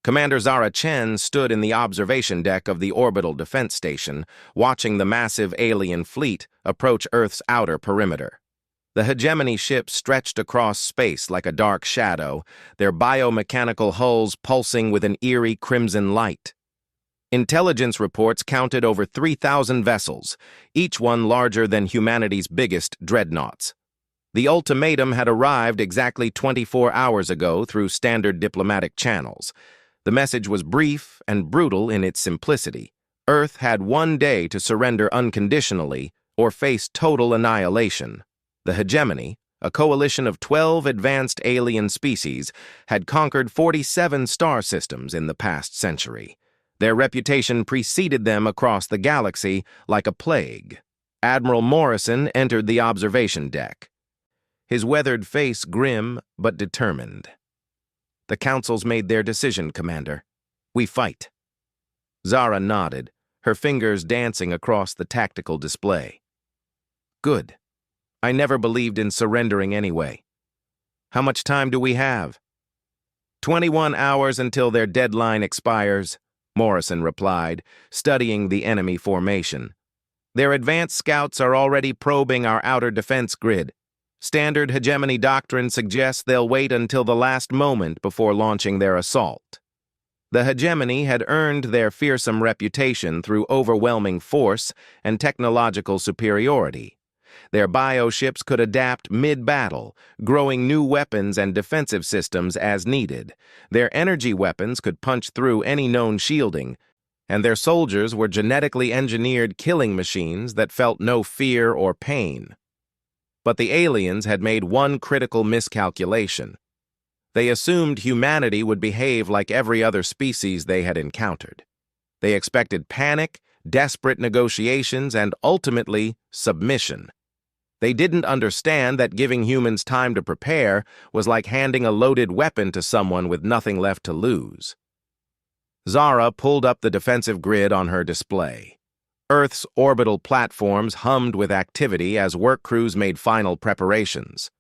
Commander Zara Chen stood in the observation deck of the orbital defense station, watching the massive alien fleet approach Earth's outer perimeter. The hegemony ships stretched across space like a dark shadow, their biomechanical hulls pulsing with an eerie crimson light. Intelligence reports counted over 3,000 vessels, each one larger than humanity's biggest dreadnoughts. The ultimatum had arrived exactly 24 hours ago through standard diplomatic channels. The message was brief and brutal in its simplicity. Earth had 1 day to surrender unconditionally or face total annihilation. The hegemony, a coalition of 12 advanced alien species, had conquered 47 star systems in the past century. Their reputation preceded them across the galaxy like a plague. Admiral Morrison entered the observation deck, his weathered face grim but determined. "The Council's made their decision, Commander. We fight." Zara nodded, her fingers dancing across the tactical display. "Good. I never believed in surrendering anyway. How much time do we have?" 21 hours until their deadline expires," Morrison replied, studying the enemy formation. "Their advanced scouts are already probing our outer defense grid. Standard hegemony doctrine suggests they'll wait until the last moment before launching their assault." The hegemony had earned their fearsome reputation through overwhelming force and technological superiority. Their bioships could adapt mid-battle, growing new weapons and defensive systems as needed. Their energy weapons could punch through any known shielding, and their soldiers were genetically engineered killing machines that felt no fear or pain. But the aliens had made one critical miscalculation. They assumed humanity would behave like every other species they had encountered. They expected panic, desperate negotiations, and ultimately, submission. They didn't understand that giving humans time to prepare was like handing a loaded weapon to someone with nothing left to lose. Zara pulled up the defensive grid on her display. Earth's orbital platforms hummed with activity as work crews made final preparations.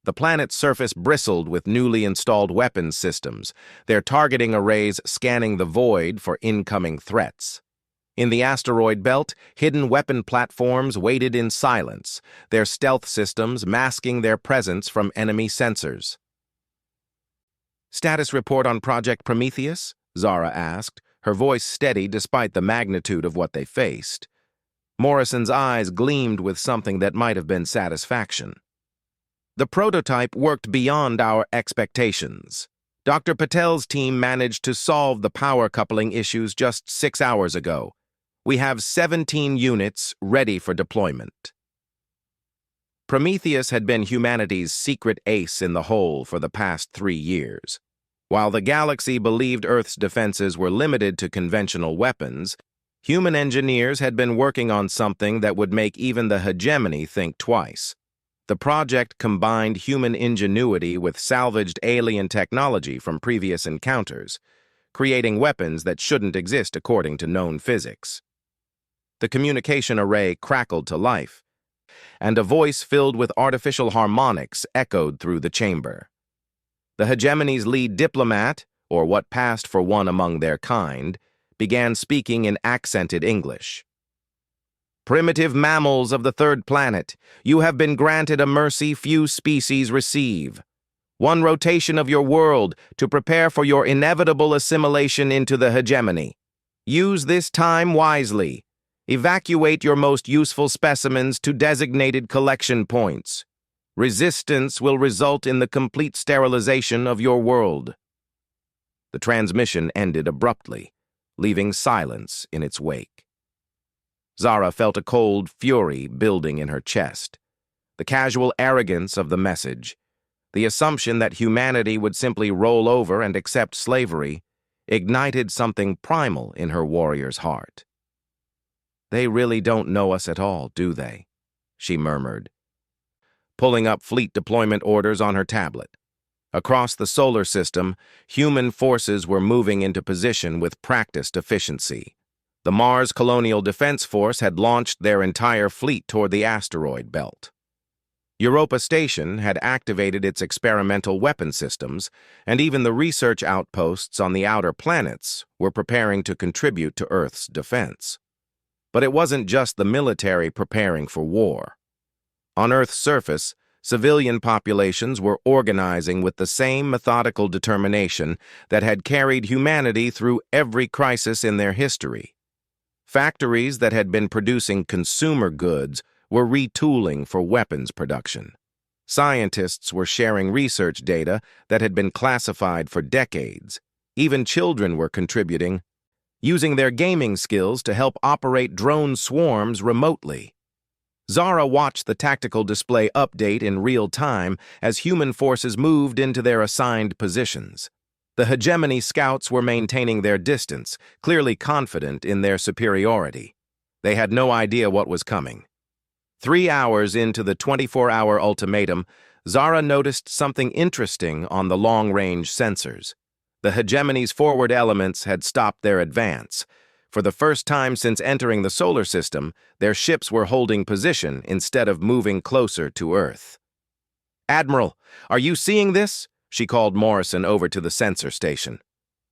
The planet's surface bristled with newly installed weapons systems, their targeting arrays scanning the void for incoming threats. In the asteroid belt, hidden weapon platforms waited in silence, their stealth systems masking their presence from enemy sensors. "Status report on Project Prometheus?" Zara asked, her voice steady despite the magnitude of what they faced. Morrison's eyes gleamed with something that might have been satisfaction. "The prototype worked beyond our expectations. Dr. Patel's team managed to solve the power coupling issues just 6 hours ago. We have 17 units ready for deployment." Prometheus had been humanity's secret ace in the hole for the past 3 years. While the galaxy believed Earth's defenses were limited to conventional weapons, human engineers had been working on something that would make even the hegemony think twice. The project combined human ingenuity with salvaged alien technology from previous encounters, creating weapons that shouldn't exist according to known physics. The communication array crackled to life, and a voice filled with artificial harmonics echoed through the chamber. The hegemony's lead diplomat, or what passed for one among their kind, began speaking in accented English. "Primitive mammals of the third planet, you have been granted a mercy few species receive. One rotation of your world to prepare for your inevitable assimilation into the hegemony. Use this time wisely. Evacuate your most useful specimens to designated collection points. Resistance will result in the complete sterilization of your world." The transmission ended abruptly, leaving silence in its wake. Zara felt a cold fury building in her chest. The casual arrogance of the message, the assumption that humanity would simply roll over and accept slavery, ignited something primal in her warrior's heart. "They really don't know us at all, do they?" she murmured, pulling up fleet deployment orders on her tablet. Across the solar system, human forces were moving into position with practiced efficiency. The Mars Colonial Defense Force had launched their entire fleet toward the asteroid belt. Europa Station had activated its experimental weapon systems, and even the research outposts on the outer planets were preparing to contribute to Earth's defense. But it wasn't just the military preparing for war. On Earth's surface, civilian populations were organizing with the same methodical determination that had carried humanity through every crisis in their history. Factories that had been producing consumer goods were retooling for weapons production. Scientists were sharing research data that had been classified for decades. Even children were contributing, using their gaming skills to help operate drone swarms remotely. Zara watched the tactical display update in real time as human forces moved into their assigned positions. The hegemony scouts were maintaining their distance, clearly confident in their superiority. They had no idea what was coming. 3 hours into the 24-hour ultimatum, Zara noticed something interesting on the long-range sensors. The hegemony's forward elements had stopped their advance. For the first time since entering the solar system, their ships were holding position instead of moving closer to Earth. "Admiral, are you seeing this?" She called Morrison over to the sensor station.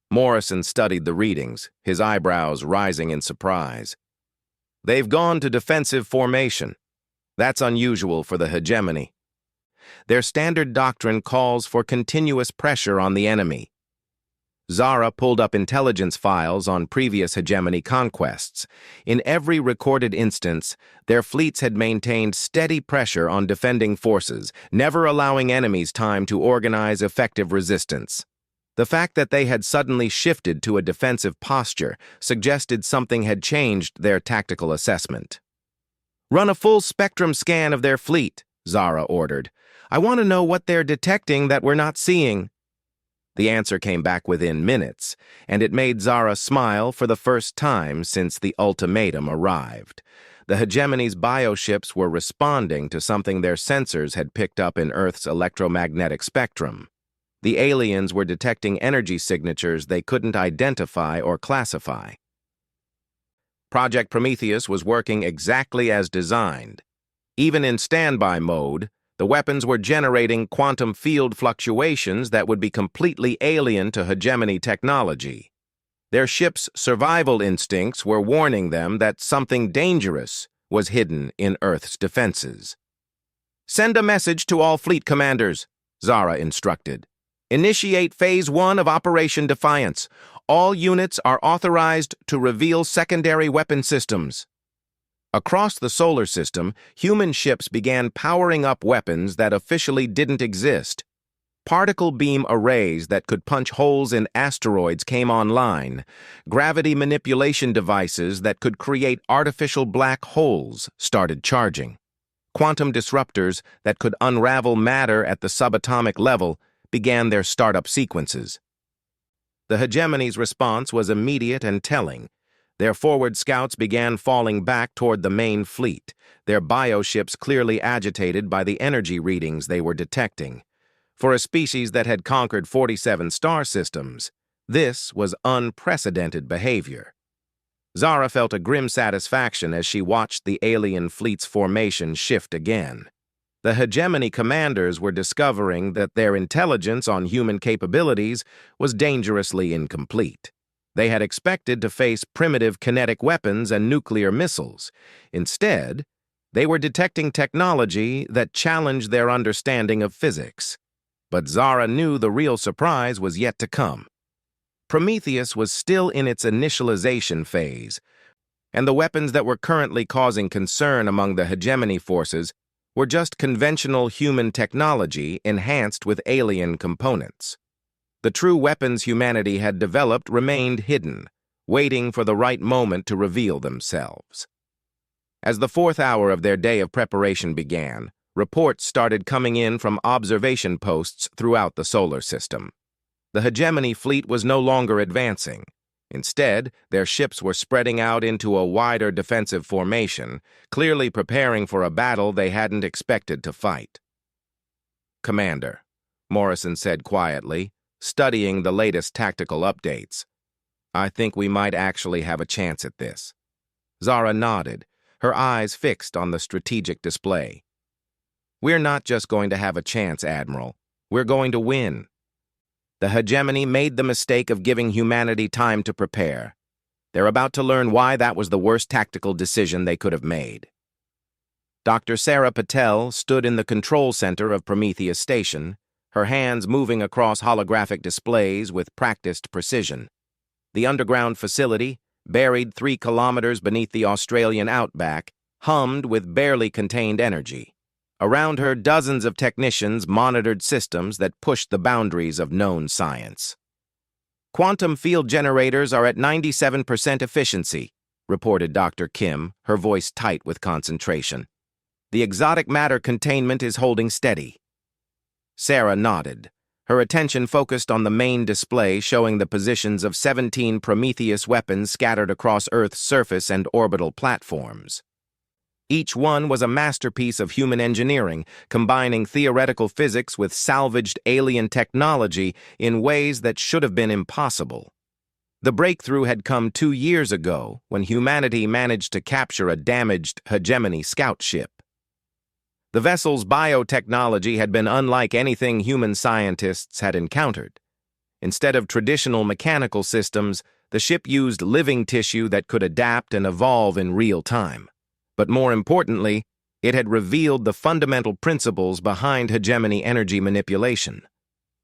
Morrison studied the readings, his eyebrows rising in surprise. "They've gone to defensive formation. That's unusual for the hegemony. Their standard doctrine calls for continuous pressure on the enemy." Zara pulled up intelligence files on previous hegemony conquests. In every recorded instance, their fleets had maintained steady pressure on defending forces, never allowing enemies time to organize effective resistance. The fact that they had suddenly shifted to a defensive posture suggested something had changed their tactical assessment. "Run a full spectrum scan of their fleet," Zara ordered. "I want to know what they're detecting that we're not seeing." The answer came back within minutes, and it made Zara smile for the first time since the ultimatum arrived. The hegemony's bioships were responding to something their sensors had picked up in Earth's electromagnetic spectrum. The aliens were detecting energy signatures they couldn't identify or classify. Project Prometheus was working exactly as designed. Even in standby mode, the weapons were generating quantum field fluctuations that would be completely alien to hegemony technology. Their ships' survival instincts were warning them that something dangerous was hidden in Earth's defenses. "Send a message to all fleet commanders," Zara instructed. "Initiate Phase 1 of Operation Defiance. All units are authorized to reveal secondary weapon systems." Across the solar system, human ships began powering up weapons that officially didn't exist. Particle beam arrays that could punch holes in asteroids came online. Gravity manipulation devices that could create artificial black holes started charging. Quantum disruptors that could unravel matter at the subatomic level began their startup sequences. The hegemony's response was immediate and telling. Their forward scouts began falling back toward the main fleet, their bioships clearly agitated by the energy readings they were detecting. For a species that had conquered 47 star systems, this was unprecedented behavior. Zara felt a grim satisfaction as she watched the alien fleet's formation shift again. The hegemony commanders were discovering that their intelligence on human capabilities was dangerously incomplete. They had expected to face primitive kinetic weapons and nuclear missiles. Instead, they were detecting technology that challenged their understanding of physics. But Zara knew the real surprise was yet to come. Prometheus was still in its initialization phase, and the weapons that were currently causing concern among the hegemony forces were just conventional human technology enhanced with alien components. The true weapons humanity had developed remained hidden, waiting for the right moment to reveal themselves. As the 4th hour of their day of preparation began, reports started coming in from observation posts throughout the solar system. The hegemony fleet was no longer advancing. Instead, their ships were spreading out into a wider defensive formation, clearly preparing for a battle they hadn't expected to fight. "Commander," Morrison said quietly, studying the latest tactical updates. "I think we might actually have a chance at this." Zara nodded, her eyes fixed on the strategic display. We're not just going to have a chance, Admiral. We're going to win. The hegemony made the mistake of giving humanity time to prepare. They're about to learn why that was the worst tactical decision they could have made. Dr. Sarah Patel stood in the control center of Prometheus Station, her hands moving across holographic displays with practiced precision. The underground facility, buried 3 kilometers beneath the Australian outback, hummed with barely contained energy. Around her, dozens of technicians monitored systems that pushed the boundaries of known science. Quantum field generators are at 97% efficiency, reported Dr. Kim, her voice tight with concentration. The exotic matter containment is holding steady. Sarah nodded, her attention focused on the main display showing the positions of 17 Prometheus weapons scattered across Earth's surface and orbital platforms. Each one was a masterpiece of human engineering, combining theoretical physics with salvaged alien technology in ways that should have been impossible. The breakthrough had come 2 years ago when humanity managed to capture a damaged hegemony scout ship. The vessel's biotechnology had been unlike anything human scientists had encountered. Instead of traditional mechanical systems, the ship used living tissue that could adapt and evolve in real time. But more importantly, it had revealed the fundamental principles behind hegemony energy manipulation.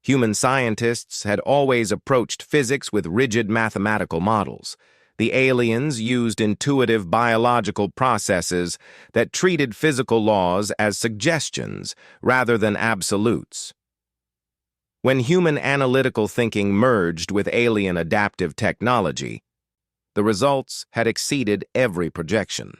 Human scientists had always approached physics with rigid mathematical models. The aliens used intuitive biological processes that treated physical laws as suggestions rather than absolutes. When human analytical thinking merged with alien adaptive technology, the results had exceeded every projection.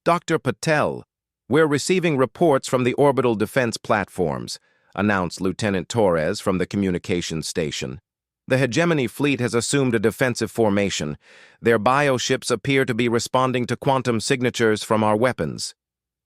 Dr. Patel, we're receiving reports from the orbital defense platforms, announced Lieutenant Torres from the communications station. The hegemony fleet has assumed a defensive formation. Their bioships appear to be responding to quantum signatures from our weapons.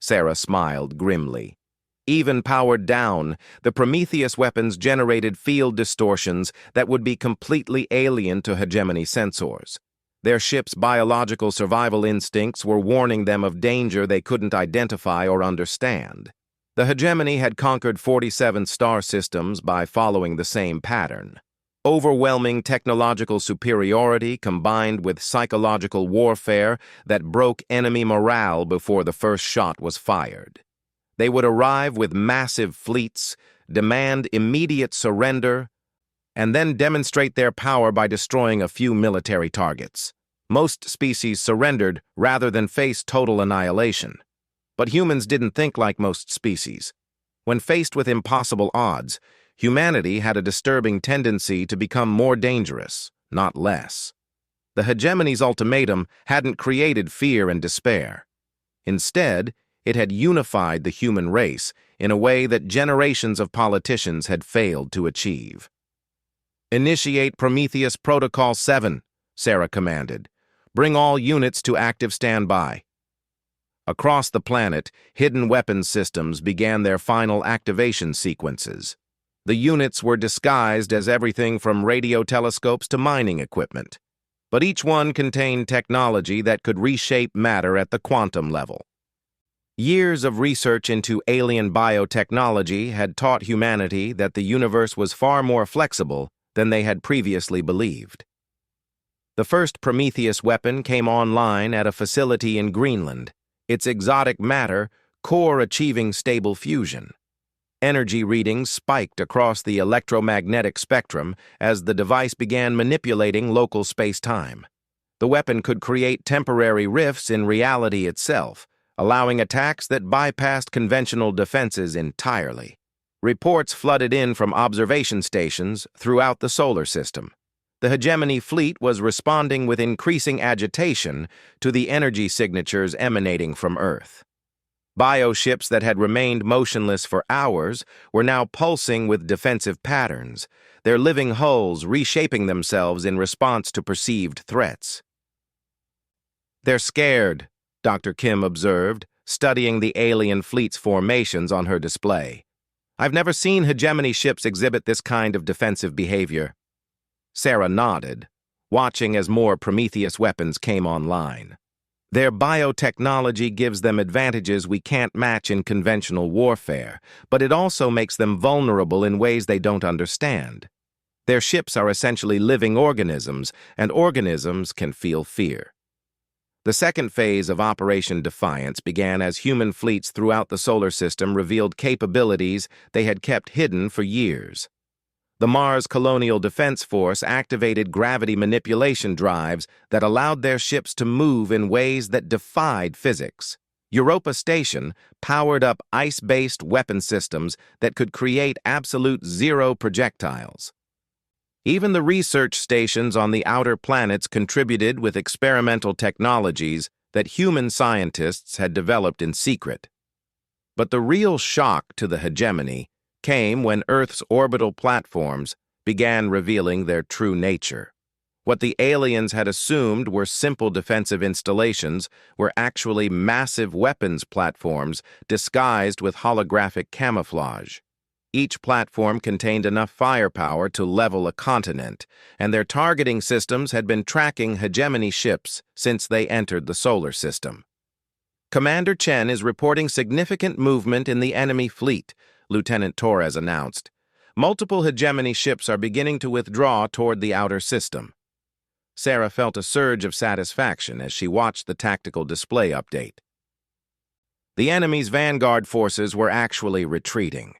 Sarah smiled grimly. Even powered down, the Prometheus weapons generated field distortions that would be completely alien to hegemony sensors. Their ship's biological survival instincts were warning them of danger they couldn't identify or understand. The hegemony had conquered 47 star systems by following the same pattern. Overwhelming technological superiority combined with psychological warfare that broke enemy morale before the first shot was fired. They would arrive with massive fleets, demand immediate surrender, and then demonstrate their power by destroying a few military targets. Most species surrendered rather than face total annihilation. But humans didn't think like most species. When faced with impossible odds, humanity had a disturbing tendency to become more dangerous, not less. The hegemony's ultimatum hadn't created fear and despair. Instead, it had unified the human race in a way that generations of politicians had failed to achieve. Initiate Prometheus Protocol 7, Sarah commanded. Bring all units to active standby. Across the planet, hidden weapons systems began their final activation sequences. The units were disguised as everything from radio telescopes to mining equipment, but each one contained technology that could reshape matter at the quantum level. Years of research into alien biotechnology had taught humanity that the universe was far more flexible than they had previously believed. The first Prometheus weapon came online at a facility in Greenland, its exotic matter core achieving stable fusion. Energy readings spiked across the electromagnetic spectrum as the device began manipulating local space-time. The weapon could create temporary rifts in reality itself, allowing attacks that bypassed conventional defenses entirely. Reports flooded in from observation stations throughout the solar system. The hegemony fleet was responding with increasing agitation to the energy signatures emanating from Earth. Bioships that had remained motionless for hours were now pulsing with defensive patterns, their living hulls reshaping themselves in response to perceived threats. They're scared, Dr. Kim observed, studying the alien fleet's formations on her display. I've never seen hegemony ships exhibit this kind of defensive behavior. Sarah nodded, watching as more Prometheus weapons came online. Their biotechnology gives them advantages we can't match in conventional warfare, but it also makes them vulnerable in ways they don't understand. Their ships are essentially living organisms, and organisms can feel fear. The second phase of Operation Defiance began as human fleets throughout the solar system revealed capabilities they had kept hidden for years. The Mars Colonial Defense Force activated gravity manipulation drives that allowed their ships to move in ways that defied physics. Europa Station powered up ice-based weapon systems that could create absolute zero projectiles. Even the research stations on the outer planets contributed with experimental technologies that human scientists had developed in secret. But the real shock to the hegemony came when Earth's orbital platforms began revealing their true nature. What the aliens had assumed were simple defensive installations were actually massive weapons platforms disguised with holographic camouflage. Each platform contained enough firepower to level a continent, and their targeting systems had been tracking hegemony ships since they entered the solar system. Commander Chen is reporting significant movement in the enemy fleet, Lieutenant Torres announced. Multiple hegemony ships are beginning to withdraw toward the outer system. Sarah felt a surge of satisfaction as she watched the tactical display update. The enemy's vanguard forces were actually retreating.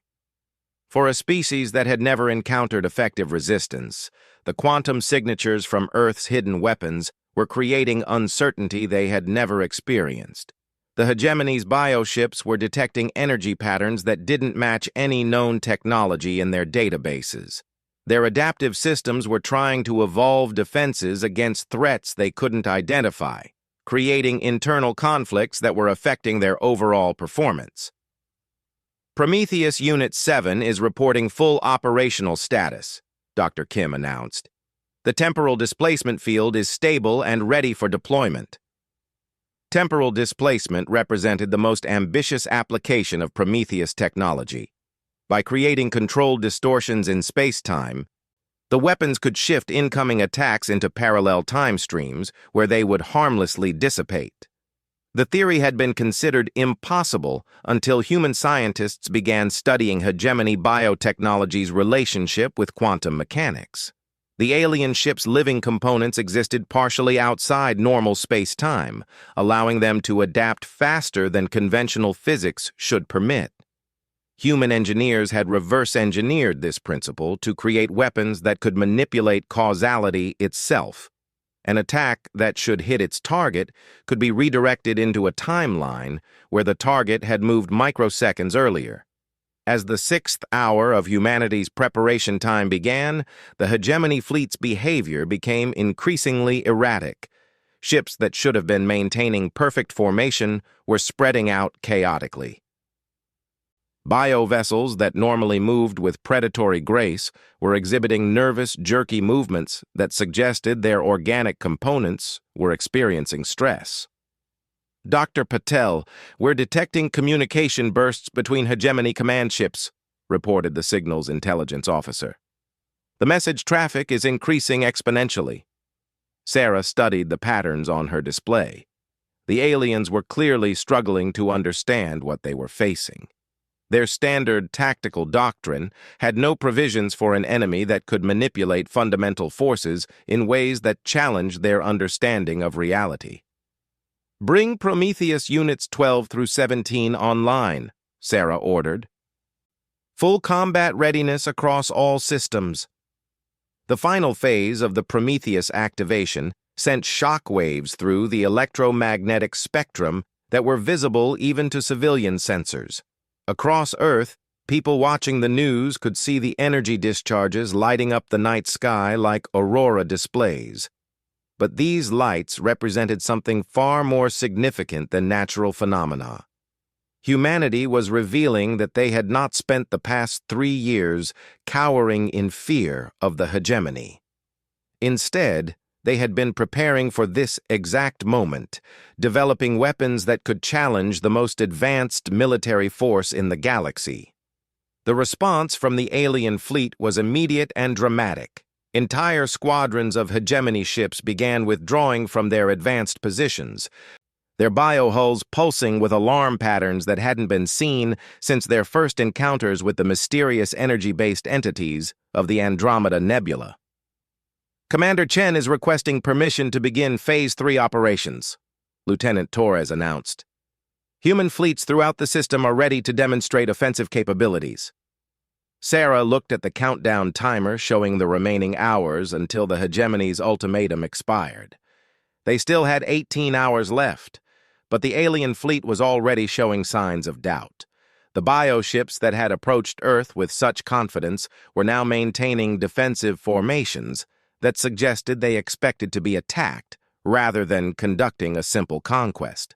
For a species that had never encountered effective resistance, the quantum signatures from Earth's hidden weapons were creating uncertainty they had never experienced. The hegemony's bioships were detecting energy patterns that didn't match any known technology in their databases. Their adaptive systems were trying to evolve defenses against threats they couldn't identify, creating internal conflicts that were affecting their overall performance. Prometheus Unit 7 is reporting full operational status, Dr. Kim announced. The temporal displacement field is stable and ready for deployment. Temporal displacement represented the most ambitious application of Prometheus technology. By creating controlled distortions in space-time, the weapons could shift incoming attacks into parallel time streams where they would harmlessly dissipate. The theory had been considered impossible until human scientists began studying hegemony biotechnology's relationship with quantum mechanics. The alien ship's living components existed partially outside normal space-time, allowing them to adapt faster than conventional physics should permit. Human engineers had reverse-engineered this principle to create weapons that could manipulate causality itself. An attack that should hit its target could be redirected into a timeline where the target had moved microseconds earlier. As the 6th hour of humanity's preparation time began, the hegemony fleet's behavior became increasingly erratic. Ships that should have been maintaining perfect formation were spreading out chaotically. Bio-vessels that normally moved with predatory grace were exhibiting nervous, jerky movements that suggested their organic components were experiencing stress. Dr. Patel, we're detecting communication bursts between hegemony command ships, reported the signal's intelligence officer. The message traffic is increasing exponentially. Sarah studied the patterns on her display. The aliens were clearly struggling to understand what they were facing. Their standard tactical doctrine had no provisions for an enemy that could manipulate fundamental forces in ways that challenged their understanding of reality. Bring Prometheus Units 12 through 17 online, Sarah ordered. Full combat readiness across all systems. The final phase of the Prometheus activation sent shock waves through the electromagnetic spectrum that were visible even to civilian sensors. Across Earth, people watching the news could see the energy discharges lighting up the night sky like aurora displays. But these lights represented something far more significant than natural phenomena. Humanity was revealing that they had not spent the past 3 years cowering in fear of the hegemony. Instead, they had been preparing for this exact moment, developing weapons that could challenge the most advanced military force in the galaxy. The response from the alien fleet was immediate and dramatic. Entire squadrons of hegemony ships began withdrawing from their advanced positions, their biohulls pulsing with alarm patterns that hadn't been seen since their first encounters with the mysterious energy-based entities of the Andromeda Nebula. Commander Chen is requesting permission to begin Phase 3 operations, Lieutenant Torres announced. Human fleets throughout the system are ready to demonstrate offensive capabilities. Sarah looked at the countdown timer showing the remaining hours until the hegemony's ultimatum expired. They still had 18 hours left, but the alien fleet was already showing signs of doubt. The bioships that had approached Earth with such confidence were now maintaining defensive formations that suggested they expected to be attacked rather than conducting a simple conquest.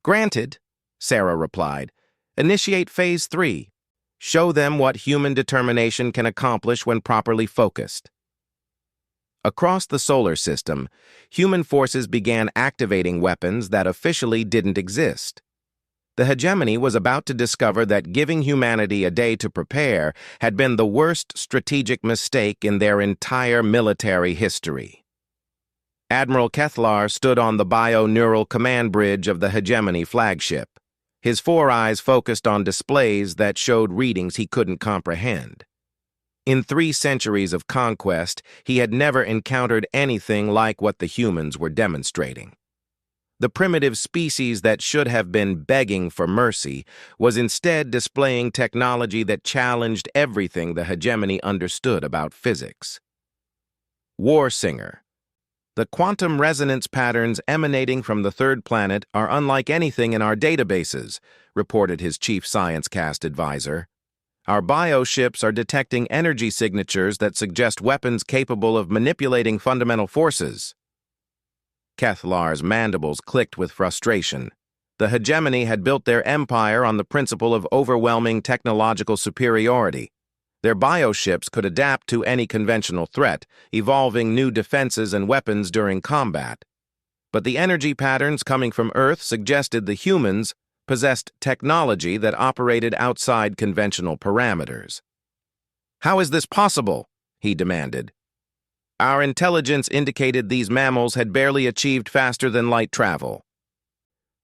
Granted, Sarah replied. Initiate Phase 3. Show them what human determination can accomplish when properly focused. Across the solar system, human forces began activating weapons that officially didn't exist. The hegemony was about to discover that giving humanity a day to prepare had been the worst strategic mistake in their entire military history. Admiral Kethlar stood on the bio-neural command bridge of the hegemony flagship. His four eyes focused on displays that showed readings he couldn't comprehend. In 3 centuries of conquest, he had never encountered anything like what the humans were demonstrating. The primitive species that should have been begging for mercy was instead displaying technology that challenged everything the hegemony understood about physics. War Singer. The quantum resonance patterns emanating from the third planet are unlike anything in our databases, reported his chief science cast advisor. Our bioships are detecting energy signatures that suggest weapons capable of manipulating fundamental forces. Kethlar's mandibles clicked with frustration. The hegemony had built their empire on the principle of overwhelming technological superiority. Their bioships could adapt to any conventional threat, evolving new defenses and weapons during combat. But the energy patterns coming from Earth suggested the humans possessed technology that operated outside conventional parameters. "How is this possible?" he demanded. "Our intelligence indicated these mammals had barely achieved faster-than-light travel.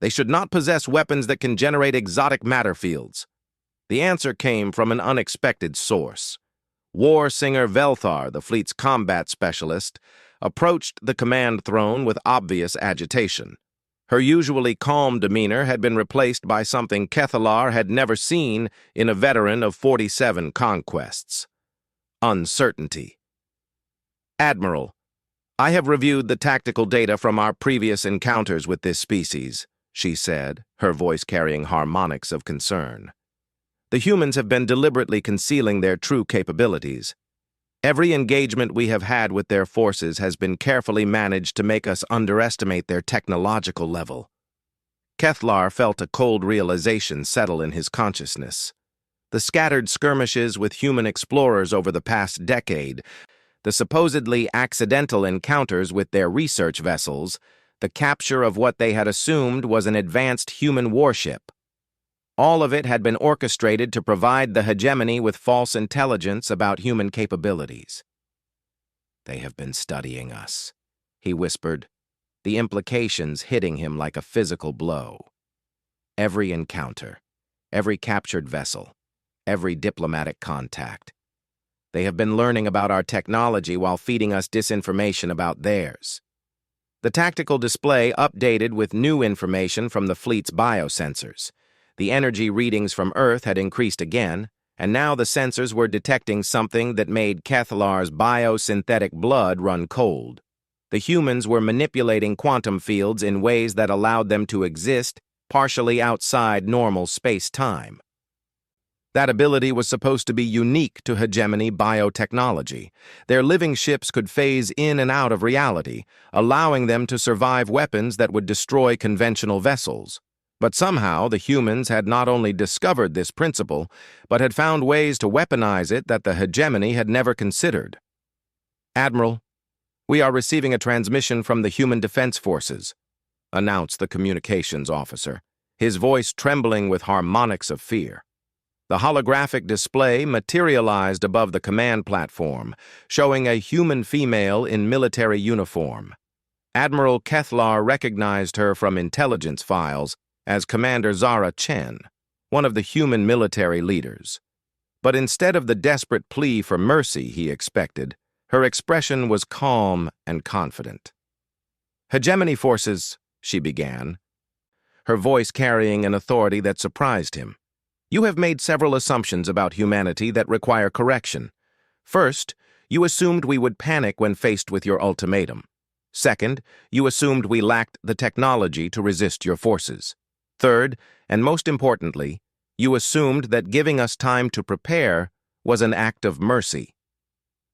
They should not possess weapons that can generate exotic matter fields." The answer came from an unexpected source. War Singer Velthar, the fleet's combat specialist, approached the command throne with obvious agitation. Her usually calm demeanor had been replaced by something Kethlar had never seen in a veteran of 47 conquests. Uncertainty. "Admiral, I have reviewed the tactical data from our previous encounters with this species," she said, her voice carrying harmonics of concern. "The humans have been deliberately concealing their true capabilities. Every engagement we have had with their forces has been carefully managed to make us underestimate their technological level." Kethlar felt a cold realization settle in his consciousness. The scattered skirmishes with human explorers over the past decade, the supposedly accidental encounters with their research vessels, the capture of what they had assumed was an advanced human warship. All of it had been orchestrated to provide the hegemony with false intelligence about human capabilities. "They have been studying us," he whispered, the implications hitting him like a physical blow. Every encounter, every captured vessel, every diplomatic contact. They have been learning about our technology while feeding us disinformation about theirs. The tactical display updated with new information from the fleet's biosensors. The energy readings from Earth had increased again, and now the sensors were detecting something that made Kethlar's biosynthetic blood run cold. The humans were manipulating quantum fields in ways that allowed them to exist partially outside normal space-time. That ability was supposed to be unique to hegemony biotechnology. Their living ships could phase in and out of reality, allowing them to survive weapons that would destroy conventional vessels. But somehow the humans had not only discovered this principle, but had found ways to weaponize it that the hegemony had never considered. "Admiral, we are receiving a transmission from the Human Defense Forces," announced the communications officer, his voice trembling with harmonics of fear. The holographic display materialized above the command platform, showing a human female in military uniform. Admiral Kethlar recognized her from intelligence files as Commander Zara Chen, one of the human military leaders. But instead of the desperate plea for mercy he expected, her expression was calm and confident. "Hegemony forces," she began, her voice carrying an authority that surprised him. "You have made several assumptions about humanity that require correction. First, you assumed we would panic when faced with your ultimatum. Second, you assumed we lacked the technology to resist your forces. Third, and most importantly, you assumed that giving us time to prepare was an act of mercy."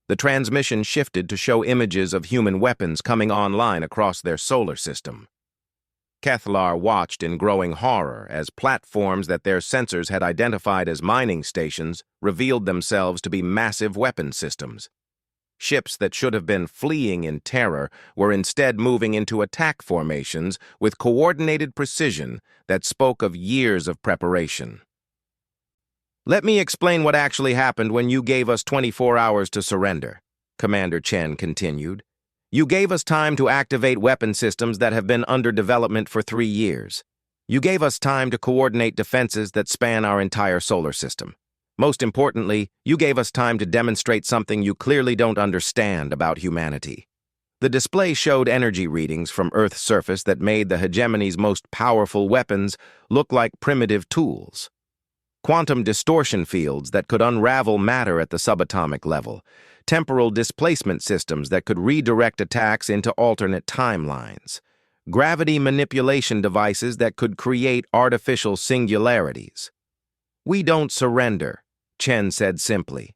The transmission shifted to show images of human weapons coming online across their solar system. Kethlar watched in growing horror as platforms that their sensors had identified as mining stations revealed themselves to be massive weapon systems. Ships that should have been fleeing in terror were instead moving into attack formations with coordinated precision that spoke of years of preparation. "Let me explain what actually happened when you gave us 24 hours to surrender," Commander Chen continued. "You gave us time to activate weapon systems that have been under development for 3 years. You gave us time to coordinate defenses that span our entire solar system. Most importantly, you gave us time to demonstrate something you clearly don't understand about humanity." The display showed energy readings from Earth's surface that made the hegemony's most powerful weapons look like primitive tools. Quantum distortion fields that could unravel matter at the subatomic level, temporal displacement systems that could redirect attacks into alternate timelines, gravity manipulation devices that could create artificial singularities. "We don't surrender," Chen said simply.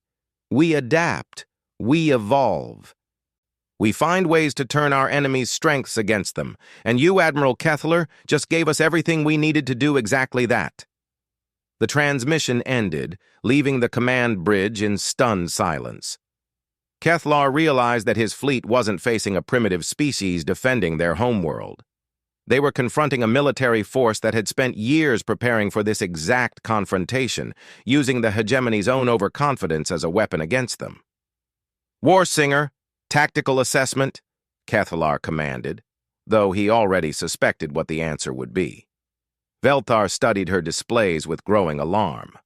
"We adapt. We evolve. We find ways to turn our enemies' strengths against them, and you, Admiral Kethlar, just gave us everything we needed to do exactly that." The transmission ended, leaving the command bridge in stunned silence. Kethlar realized that his fleet wasn't facing a primitive species defending their homeworld. They were confronting a military force that had spent years preparing for this exact confrontation, using the hegemony's own overconfidence as a weapon against them. "War Singer, tactical assessment," Kethlar commanded, though he already suspected what the answer would be. Velthar studied her displays with growing alarm.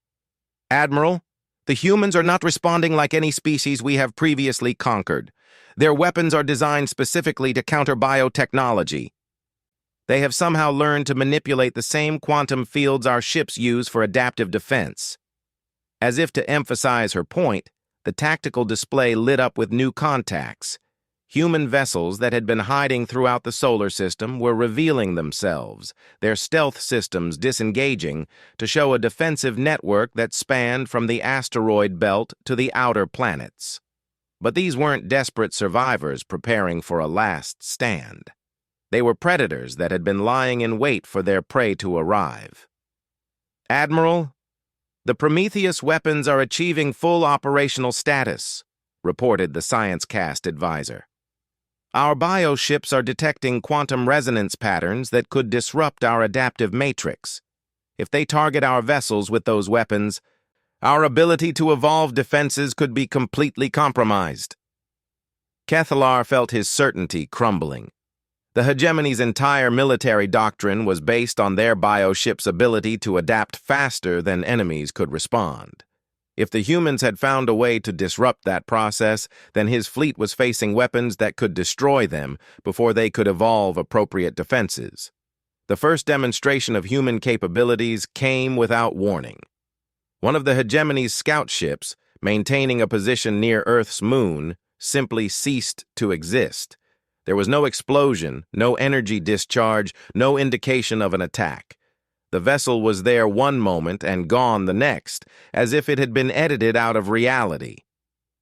"Admiral, the humans are not responding like any species we have previously conquered. Their weapons are designed specifically to counter biotechnology. They have somehow learned to manipulate the same quantum fields our ships use for adaptive defense." As if to emphasize her point, the tactical display lit up with new contacts. Human vessels that had been hiding throughout the solar system were revealing themselves, their stealth systems disengaging to show a defensive network that spanned from the asteroid belt to the outer planets. But these weren't desperate survivors preparing for a last stand. They were predators that had been lying in wait for their prey to arrive. "Admiral, the Prometheus weapons are achieving full operational status," reported the ScienceCast advisor. "Our bioships are detecting quantum resonance patterns that could disrupt our adaptive matrix. If they target our vessels with those weapons, our ability to evolve defenses could be completely compromised." Kethlar felt his certainty crumbling. The hegemony's entire military doctrine was based on their bioships' ability to adapt faster than enemies could respond. If the humans had found a way to disrupt that process, then his fleet was facing weapons that could destroy them before they could evolve appropriate defenses. The first demonstration of human capabilities came without warning. One of the hegemony's scout ships, maintaining a position near Earth's moon, simply ceased to exist. There was no explosion, no energy discharge, no indication of an attack. The vessel was there one moment and gone the next, as if it had been edited out of reality.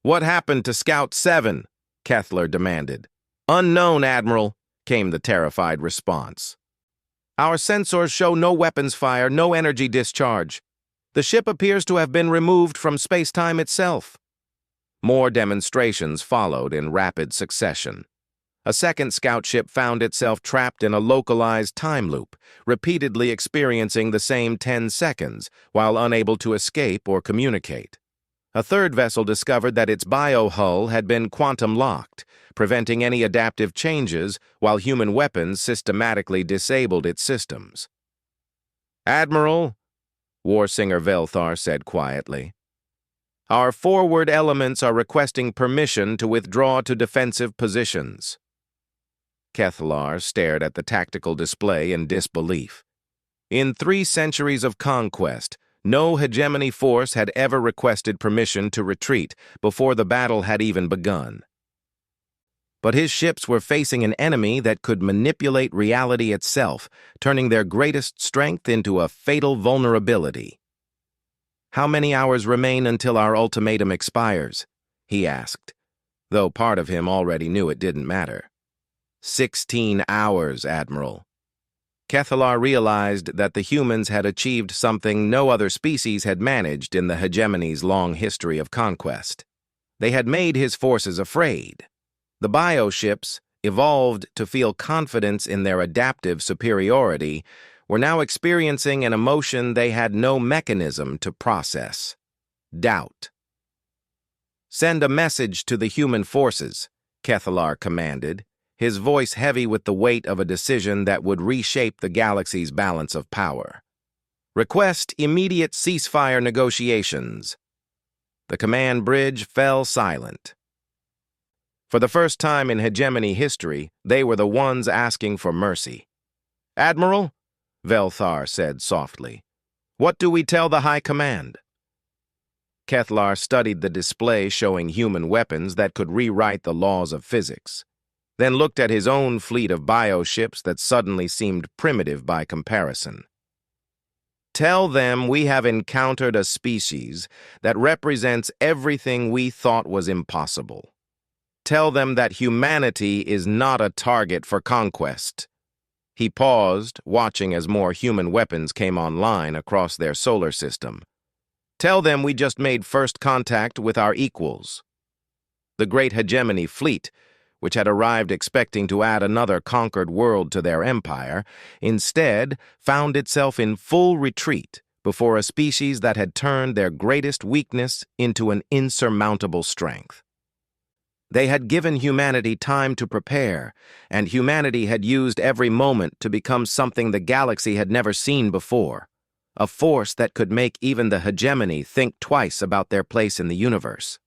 "What happened to Scout 7? Kethlar demanded. "Unknown, Admiral," came the terrified response. "Our sensors show no weapons fire, no energy discharge. The ship appears to have been removed from space-time itself." More demonstrations followed in rapid succession. A second scout ship found itself trapped in a localized time loop, repeatedly experiencing the same 10 seconds while unable to escape or communicate. A third vessel discovered that its biohull had been quantum locked, preventing any adaptive changes while human weapons systematically disabled its systems. "Admiral," Warsinger Velthar said quietly, "our forward elements are requesting permission to withdraw to defensive positions." Kethlar stared at the tactical display in disbelief. In 3 centuries of conquest, no hegemony force had ever requested permission to retreat before the battle had even begun. But his ships were facing an enemy that could manipulate reality itself, turning their greatest strength into a fatal vulnerability. "How many hours remain until our ultimatum expires?" he asked, though part of him already knew it didn't matter. 16 hours, Admiral." Kethlar realized that the humans had achieved something no other species had managed in the hegemony's long history of conquest. They had made his forces afraid. The bioships, evolved to feel confidence in their adaptive superiority, were now experiencing an emotion they had no mechanism to process: doubt. "Send a message to the human forces," Kethlar commanded, his voice heavy with the weight of a decision that would reshape the galaxy's balance of power. "Request immediate ceasefire negotiations." The command bridge fell silent. For the first time in hegemony history, they were the ones asking for mercy. "Admiral," Velthar said softly, "what do we tell the High Command?" Kethlar studied the display showing human weapons that could rewrite the laws of physics, then looked at his own fleet of bioships that suddenly seemed primitive by comparison. "Tell them we have encountered a species that represents everything we thought was impossible. Tell them that humanity is not a target for conquest." He paused, watching as more human weapons came online across their solar system. "Tell them we just made first contact with our equals." The great hegemony fleet, which had arrived expecting to add another conquered world to their empire, instead found itself in full retreat before a species that had turned their greatest weakness into an insurmountable strength. They had given humanity time to prepare, and humanity had used every moment to become something the galaxy had never seen before, a force that could make even the hegemony think twice about their place in the universe.